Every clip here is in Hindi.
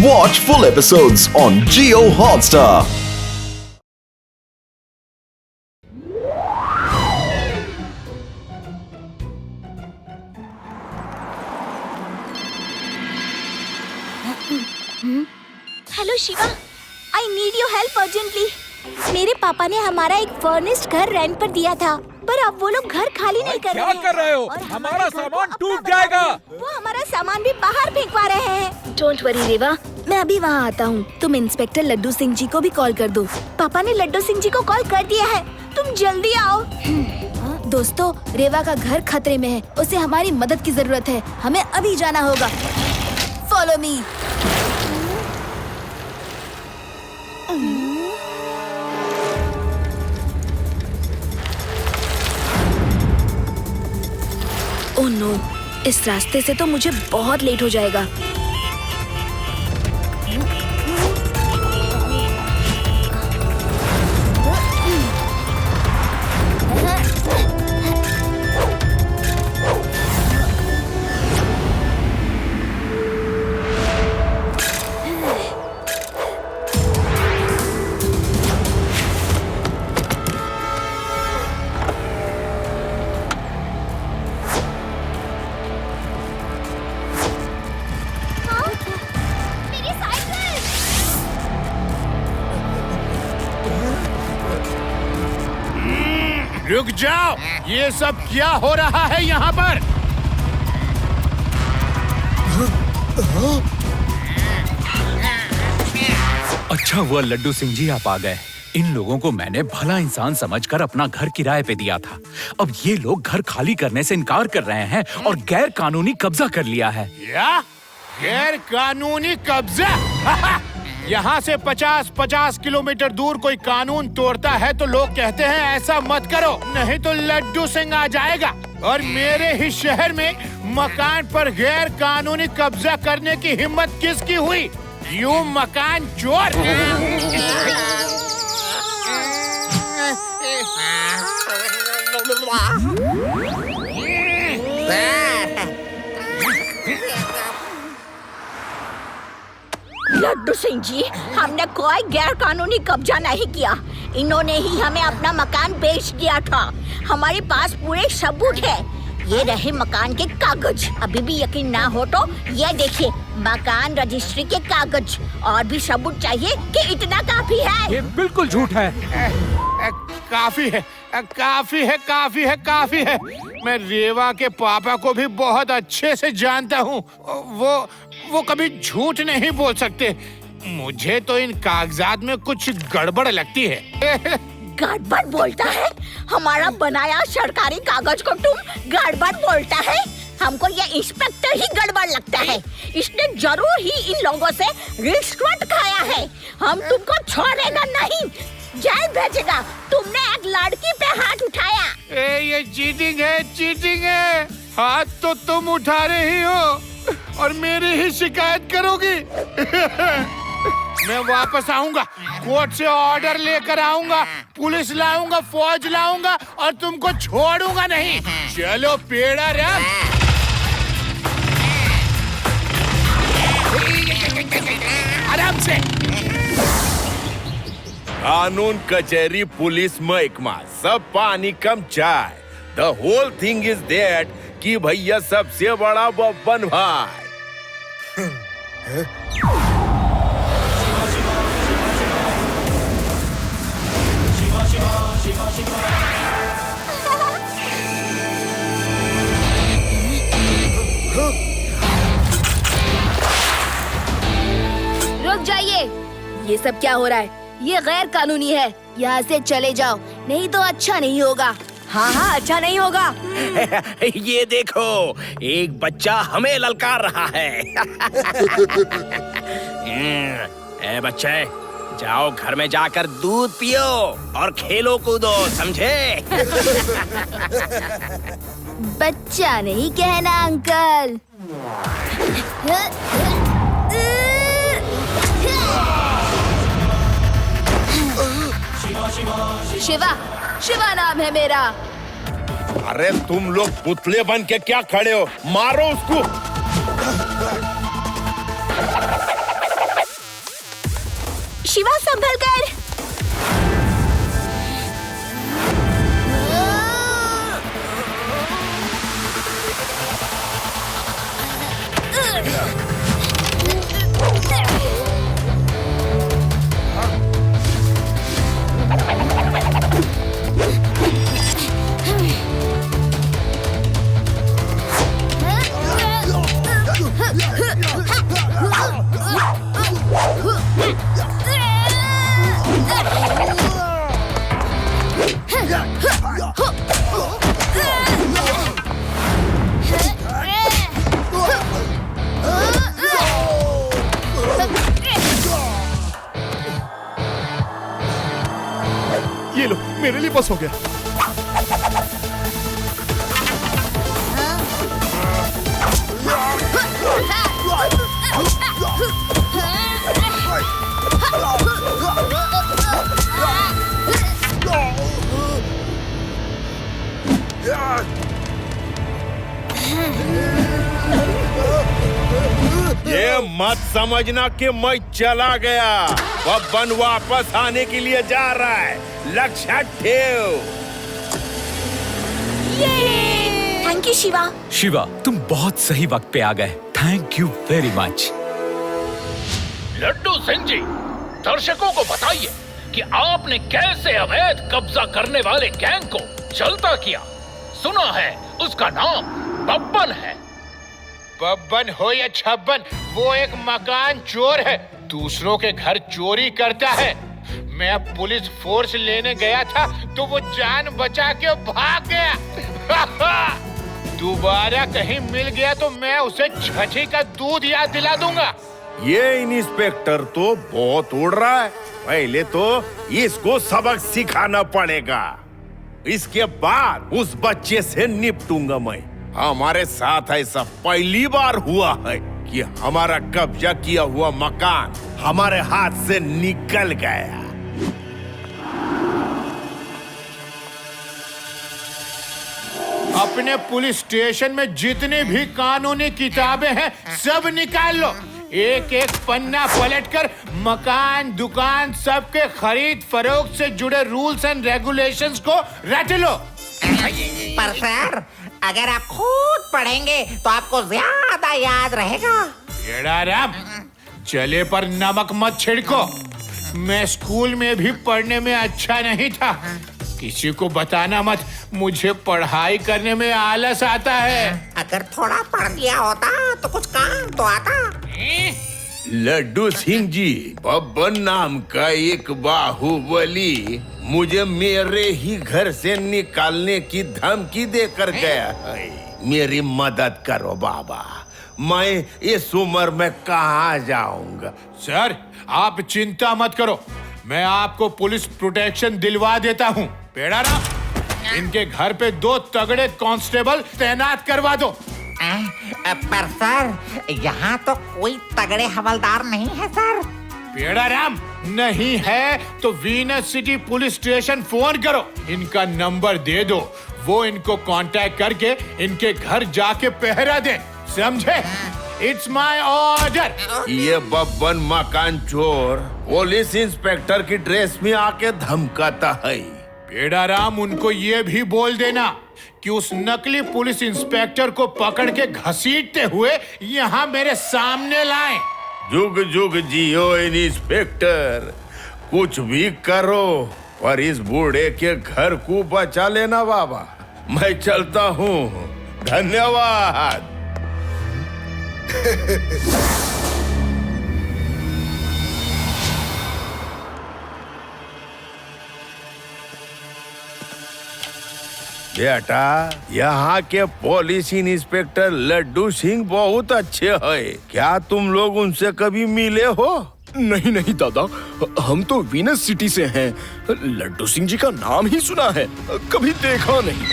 Watch full episodes on Jio Hotstar. Hello Shiva, I need your help urgently. मेरे पापा ने हमारा एक फर्निश्ड घर रेंट पर दिया था, पर अब वो लोग घर खाली नहीं कर रहे हैं। क्या कर रहे हो? हमारा सामान टूट जाएगा। वो हमारा सामान भी बाहर फेंकवा रहे हैं। डोंट वरी रेवा, मैं अभी वहाँ आता हूँ। तुम इंस्पेक्टर लड्डू सिंह जी को भी कॉल कर दो। पापा ने लड्डू सिंह जी को कॉल कर दिया है, तुम जल्दी आओ। दोस्तों, रेवा का घर खतरे में है, उसे हमारी मदद की जरूरत है। हमें अभी जाना होगा। Follow me. ओह नो, इस रास्ते से तो मुझे बहुत लेट हो जाएगा। रुक जाओ, ये सब क्या हो रहा है यहाँ पर? अच्छा हुआ लड्डू सिंह जी आप आ गए। इन लोगों को मैंने भला इंसान समझकर अपना घर किराए पे दिया था। अब ये लोग घर खाली करने से इनकार कर रहे हैं और गैर कानूनी कब्जा कर लिया है। क्या? गैर कानूनी कब्जा? यहाँ से 50-50 किलोमीटर दूर कोई कानून तोड़ता है तो लोग कहते हैं ऐसा मत करो, नहीं तो लड्डू सिंह आ जाएगा। और मेरे ही शहर में मकान पर गैर कानूनी कब्जा करने की हिम्मत किसकी हुई? यूं मकान चोर! लड्डू सिंह जी, हमने कोई गैर कानूनी कब्जा नहीं किया। इन्होंने ही हमें अपना मकान बेच दिया था। हमारे पास पूरे सबूत है। ये रहे मकान के कागज। अभी भी यकीन ना हो तो ये देखिए, मकान रजिस्ट्री के कागज। और भी सबूत चाहिए कि इतना काफी है? ये बिल्कुल झूठ है। काफी है, काफी है, काफी है, काफी है। मैं रेवा के पापा को भी बहुत अच्छे से जानता हूँ। वो कभी झूठ नहीं बोल सकते। मुझे तो इन कागजात में कुछ गड़बड़ लगती है। गड़बड़ बोलता है? हमारा बनाया सरकारी कागज को तुम गड़बड़ बोलता है? हमको ये इंस्पेक्टर ही गड़बड़ लगता है। इसने जरूर ही इन लोगों से रिश्वत खाया है। हम तुमको छोड़ेगा नहीं, जेल भेजेगा। तुमने एक लड़की पे हाथ उठाया। ये चीटिंग है, चीटिंग है। हाथ तो तुम उठा रही हो और मेरी ही शिकायत करोगी। मैं वापस आऊंगा, कोर्ट से ऑर्डर लेकर आऊंगा, पुलिस लाऊंगा, फौज लाऊंगा और तुमको छोड़ूंगा नहीं। चलो पेड़ा रब। आराम से। कानून, कचहरी, पुलिस महकमा सब पानी कम चाय। The whole thing is that कि भैया सबसे बड़ा बब्बन भाई। रुक जाइए, ये सब क्या हो रहा है? ये गैर कानूनी है। यहाँ से चले जाओ, नहीं तो अच्छा नहीं होगा। हाँ, अच्छा नहीं होगा। ये देखो, एक बच्चा हमें ललकार रहा है। ए बच्चे, जाओ घर में जाकर दूध पियो और खेलो कूदो, समझे? बच्चा नहीं कहना अंकल। शिवा, शिवा नाम है मेरा। अरे तुम लोग पुतले बन के क्या खड़े हो? मारो उसको। मेरे लिए बस हो गया। ये मत समझना कि मैं चला गया, बब्बन वापस आने के लिए जा रहा है, लक्ष्य ठेव। Thank you Shiva. शिवा, तुम बहुत सही वक्त पे आ गए। Thank you very much. Laddu Singh ji, दर्शकों को बताइए कि आपने कैसे अवैध कब्जा करने वाले गैंग को जलता किया। सुना है उसका नाम बब्बन है। बब्बन हो या छब्बन, वो एक मकान चोर है, दूसरों के घर चोरी करता है। मैं पुलिस फोर्स लेने गया था तो वो जान बचा के भाग गया। दोबारा कहीं मिल गया तो मैं उसे छठी का दूध याद दिला दूंगा। ये इंस्पेक्टर तो बहुत उड़ रहा है, पहले तो इसको सबक सिखाना पड़ेगा, इसके बाद उस बच्चे से निपटूंगा मैं। हमारे साथ ऐसा पहली बार हुआ है कि हमारा कब्जा किया हुआ मकान हमारे हाथ से निकल गया। अपने पुलिस स्टेशन में जितनी भी कानूनी किताबें हैं सब निकाल लो, एक एक पन्ना पलटकर मकान दुकान सबके खरीद फरोख्त से जुड़े रूल्स एंड रेगुलेशंस को रट लो। पर सर, अगर आप खुद पढ़ेंगे तो आपको ज्यादा याद रहेगा। येड़ा राम, जले पर नमक मत छिड़को। मैं स्कूल में भी पढ़ने में अच्छा नहीं था, किसी को बताना मत, मुझे पढ़ाई करने में आलस आता है। अगर थोड़ा पढ़ लिया होता तो कुछ काम तो आता। लड्डू सिंह जी, बब्बन नाम का एक बाहुबली मुझे मेरे ही घर से निकालने की धमकी देकर गया है। मेरी मदद करो बाबा, मैं इस उम्र में कहाँ जाऊंगा। सर, आप चिंता मत करो, मैं आपको पुलिस प्रोटेक्शन दिलवा देता हूँ। पेड़ा राम, इनके घर पे 2 तगड़े कांस्टेबल तैनात करवा दो। पर सर, यहाँ तो कोई तगड़े हवलदार नहीं है सर। पेड़ा राम, नहीं है तो Venus city police station phone करो, इनका नंबर दे दो, वो इनको कांटेक्ट करके इनके घर जाके पहरा दे, समझे? It's my order. ये बब्बन मकान चोर पुलिस इंस्पेक्टर की ड्रेस में आके धमकाता है। पेड़ा राम, उनको ये भी बोल देना कि उस नकली पुलिस इंस्पेक्टर को पकड़ के घसीटते हुए यहाँ मेरे सामने लाएं। जुग जुग जियो इंस्पेक्टर, कुछ भी करो पर इस बूढ़े के घर को बचा लेना बाबा। मैं चलता हूँ, धन्यवाद। बेटा, यहाँ के पुलिस इंस्पेक्टर लड्डू सिंह बहुत अच्छे हैं। क्या तुम लोग उनसे कभी मिले हो? नहीं नहीं दादा, हम तो वीनस सिटी से हैं। लड्डू सिंह जी का नाम ही सुना है, कभी देखा नहीं।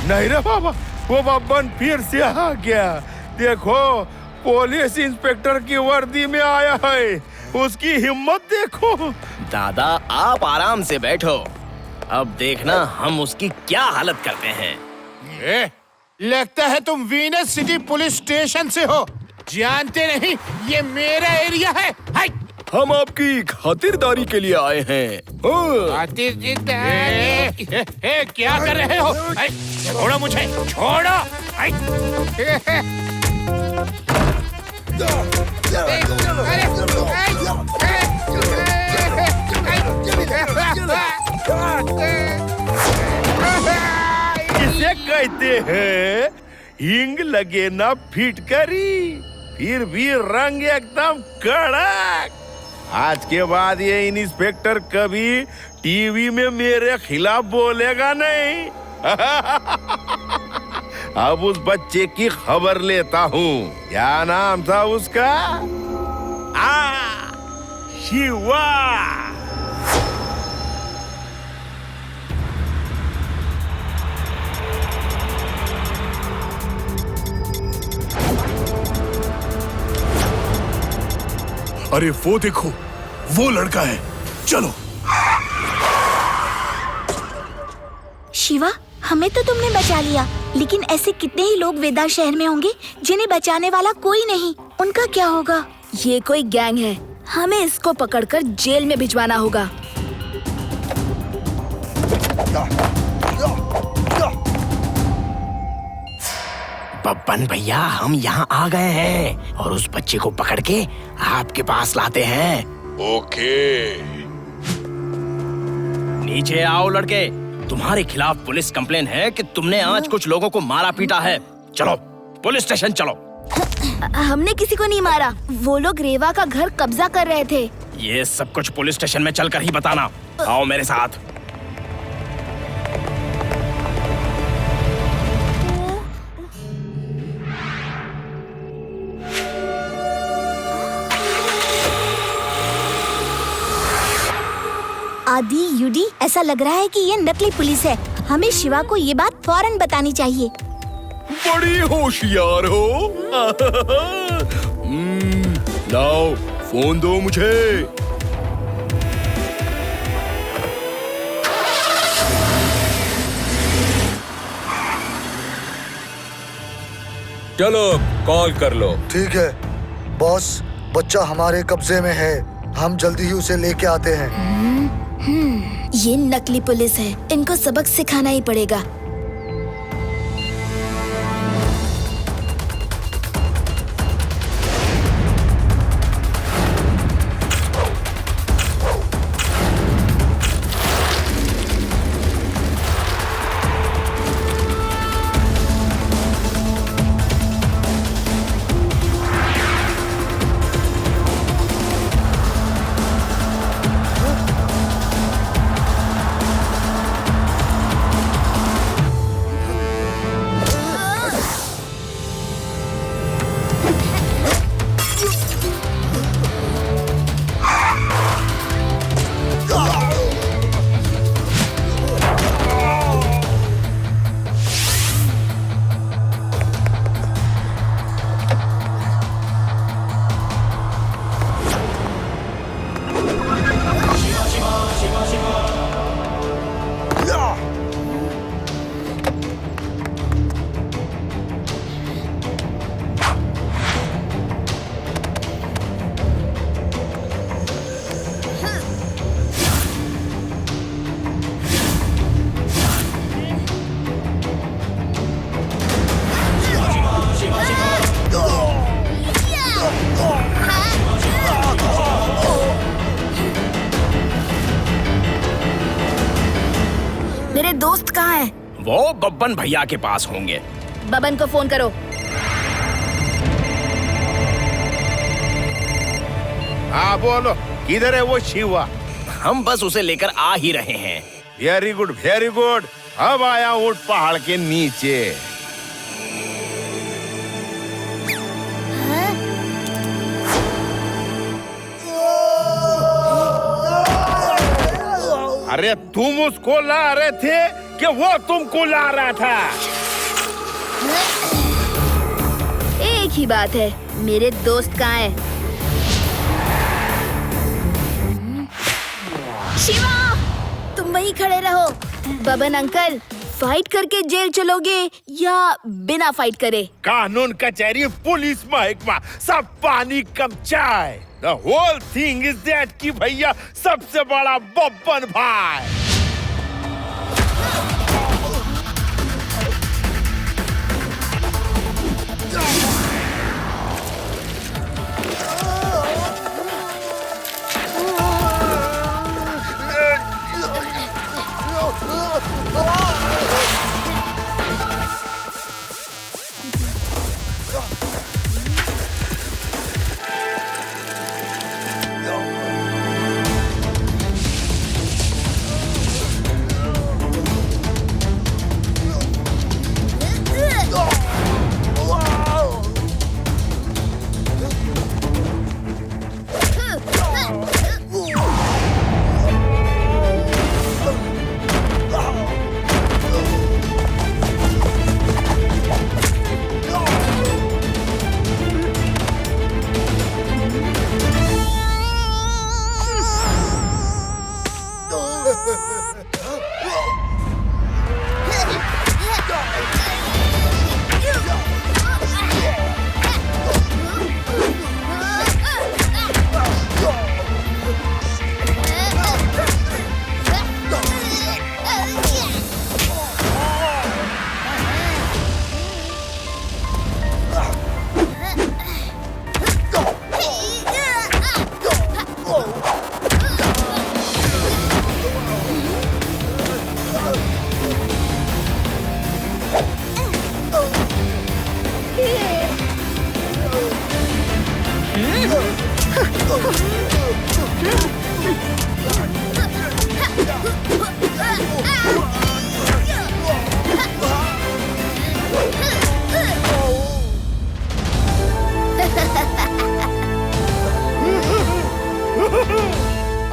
नहीं रे बाबा, वो बब्बन फिर से आ गया। देखो, पुलिस इंस्पेक्टर की वर्दी में आया है, उसकी हिम्मत देखो। दादा, आप आराम से बैठो, अब देखना हम उसकी क्या हालत करते हैं। लगता है तुम वीनस सिटी पुलिस स्टेशन से हो। जानते नहीं ये मेरा एरिया है। हम आपकी खातिरदारी के लिए आए हैं। क्या कर रहे हो? छोड़ो मुझे, छोड़ो। इसे कहते हैं हिंग लगे ना फिटकरी, फिर भी रंग एकदम कड़क। आज के बाद ये इंस्पेक्टर कभी टीवी में मेरे खिलाफ बोलेगा नहीं। अब उस बच्चे की खबर लेता हूँ। क्या नाम था उसका? शिवा। अरे वो देखो, वो लड़का है, चलो। शिवा, हमें तो तुमने बचा लिया, लेकिन ऐसे कितने ही लोग वेदा शहर में होंगे जिन्हें बचाने वाला कोई नहीं। उनका क्या होगा? ये कोई गैंग है, हमें इसको पकड़कर जेल में भिजवाना होगा। बब्बन भैया, हम यहाँ आ गए हैं और उस बच्चे को पकड़ के आपके पास लाते हैं। ओके। नीचे आओ लड़के, तुम्हारे खिलाफ पुलिस कंप्लेन है कि तुमने आज कुछ लोगों को मारा पीटा है। चलो पुलिस स्टेशन चलो। हमने किसी को नहीं मारा, वो लोग रेवा का घर कब्जा कर रहे थे। ये सब कुछ पुलिस स्टेशन में चलकर ही बताना। आओ मेरे साथ। आदि, यूडी, ऐसा लग रहा है कि ये नकली पुलिस है। हमें शिवा को ये बात फौरन बतानी चाहिए। बड़ी होशियार हो। लाओ फोन दो मुझे। चलो कॉल कर लो। ठीक है बॉस, बच्चा हमारे कब्जे में है, हम जल्दी ही उसे लेके आते हैं। ये नकली पुलिस है, इनको सबक सिखाना ही पड़ेगा। मेरे दोस्त कहाँ हैं? वो बब्बन भैया के पास होंगे। बबन को फोन करो। हाँ बोलो, किधर है वो शिवा? हम बस उसे लेकर आ ही रहे हैं। Very good very good. अब आया ऊंट पहाड़ के नीचे। अरे तुम उसको ला रहे थे कि वो तुमको ला रहा था? एक ही बात है, मेरे दोस्त कहाँ हैं? शिवा, तुम वहीं खड़े रहो। बबन अंकल, फाइट करके जेल चलोगे या बिना फाइट करे? कानून कचहरी, पुलिस महकमा, सब पानी कम चाय। The whole thing is that कि भैया सबसे बड़ा बब्बन भाई।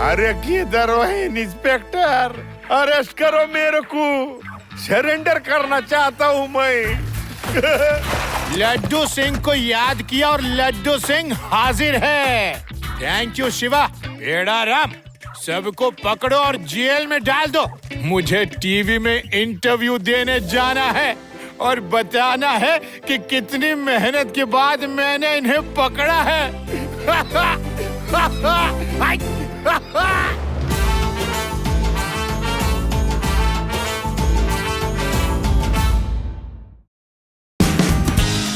अरे किधर हो इंस्पेक्टर? अरेस्ट करो मेरे को, सरेंडर करना चाहता हूँ मैं। लड्डू सिंह को याद किया और लड्डू सिंह हाजिर है। Thank you Shiva. बेड़ा राम, सबको पकड़ो और जेल में डाल दो। मुझे टीवी में इंटरव्यू देने जाना है और बताना है कि कितनी मेहनत के बाद मैंने इन्हें पकड़ा है।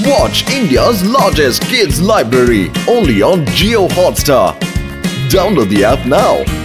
Watch India's largest kids library only on Jio Hotstar. Download the app now.